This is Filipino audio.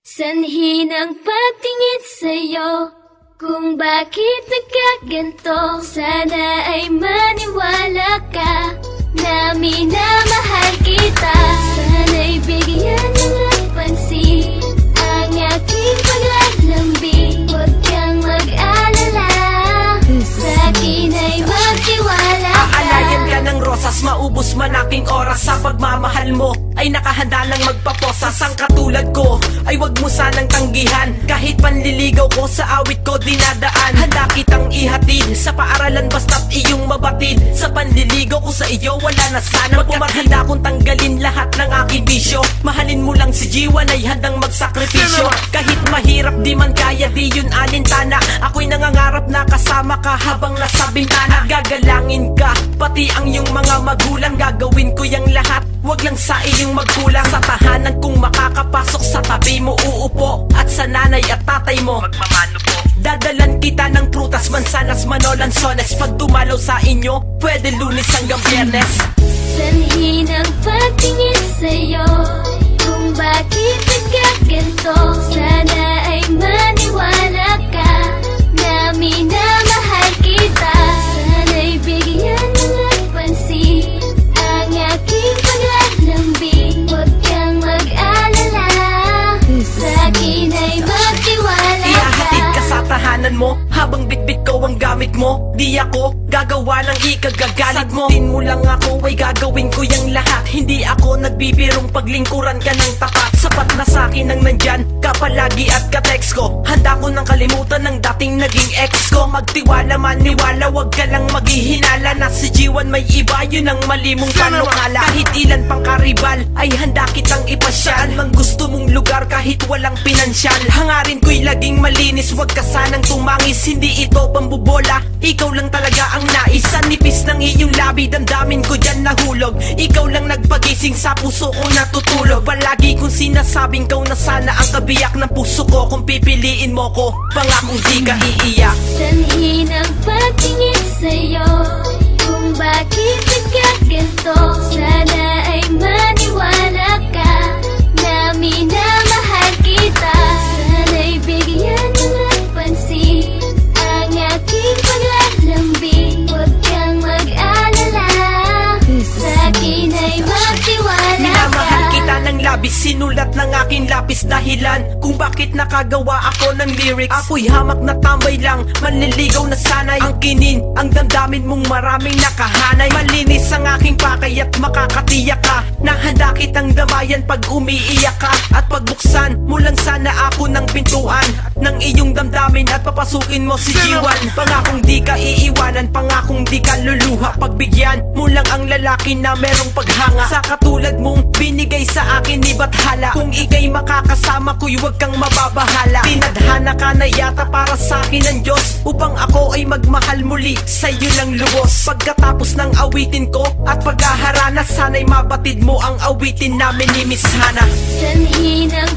Sanhi ng pagtingin sa'yo, kung bakit nagkaganto. Sana ay maniwala ka na minamahal kita. Sana'y bigyan mo ng pansin ang aking paglalambing. Huwag kang mag-alala, sa'kin ay magtiwala ka. Aalayan ka ng rosas, maubos man aking oras. Sa pagmamahal mo ay nakahanda ng magpaposas. Ang katulad ko ay wag mo sanang tanggihan. Kahit panliligaw ko sa awit ko dinadaan. Handa kitang ihatid sa paaralan basta't iyong mabatid. Sa panliligaw ko sa iyo wala na sana magpumarhanda kong tanggalin lahat ng aking bisyo. Mahalin mo lang si G1 ay handang magsakripisyo. Kahit mahirap di man kaya di yun alintana. Ako'y nangangarap na kasama ka habang nasa bintana. Gagalangin ka pati ang iyong mga magulang. Gagawin ko yung lahat, wag lang sa iyong magkulang. Sa tahanan kung makakapasok sa tabi mo uupo. At sa nanay at tatay mo magmamano po. Dadalan kita ng prutas, mansanas, manolansones. Pag dumalaw sa inyo, pwede Lunes hanggang Biyernes. Sanhi ng pagtingin sa'yo, kung bakit nagkaganto. Sana ay maniwala ka na minamahal kita. Sana'y bigyan mo ng pansin ang aking paglalambing. Huwag kang mag-alala, sa'kin ay magtiwala ka. Ihahatid ka sa tahanan mo habang bitbit ko ang gamit mo. Di ako gagawa ng ikagagalit mo. Sagutin mo lang ako ay gagawin ko yung lahat. Hindi ako nagbibirong paglingkuran ka ng tapat. Sapat na sa'kin ang nandyan ka palagi at ka-text ko. Handa ko nang kalimutan ng dating naging ex ko. Magtiwala maniwala, wag ka lang maghihinala na si G1 may iba, yun ang mali mong panukala. Kahit ilan pang karibal ay handa kitang ipasyal. Mang gusto mong lugar kahit walang pinansyal. Hangarin ko'y laging malinis, wag ka sanang tumangis. Hindi ito pambubola, ikaw lang talaga ang nais. Sa nipis ng iyong labi, damdamin ko dyan nahulog. Ikaw lang nagpagising sa puso ko natutulog. Palagi kong sinasabing kau na sana ang kabiyak ng puso ko. Kung pipiliin mo ko, pangakong di ka iiyak. Sanhi ng pagtingin sa'yo, kung bakit nagkaganto. Sana ay maniwala ka na minamahal kita. Sana'y bigyan mo ng pansin ang aking paglalambing. Huwag kang mag-alala, sa'kin ay magtiwala Minamahal ka. kita ng labis, sinulat ng aking lapis. Dahilan kung bakit nakagawa ako ng lyrics. Ako'y hamak na tambay lang, manliligaw na sanay. Ang kinin, ang damdamin mong maraming nakahanay. Malinis ang aking pakay at makakatiyak ka na handa kitang damayan pag umiiyak ka. At pagbuksan mo lang sana ako ng pintuan ng iyong damdamin at papasukin mo si G1. Pangakong di ka iiwanan, pangakong di ka luluha. Pagbigyan mo lang ang lalaki na merong paghanga. Sa katulad mong binigay sa akin ni Bathala. Kung ika'y makakasama ko'y huwag kang mababahala. Tinadhana ka na yata para sa akin ng Diyos, upang ako ay magmahal muli sa'yo ng lubos. Pagkatapos ng awitin ko at paghaharana, sana'y mabatid mo ang awitin namin ni Miss Hana. Sanhi ng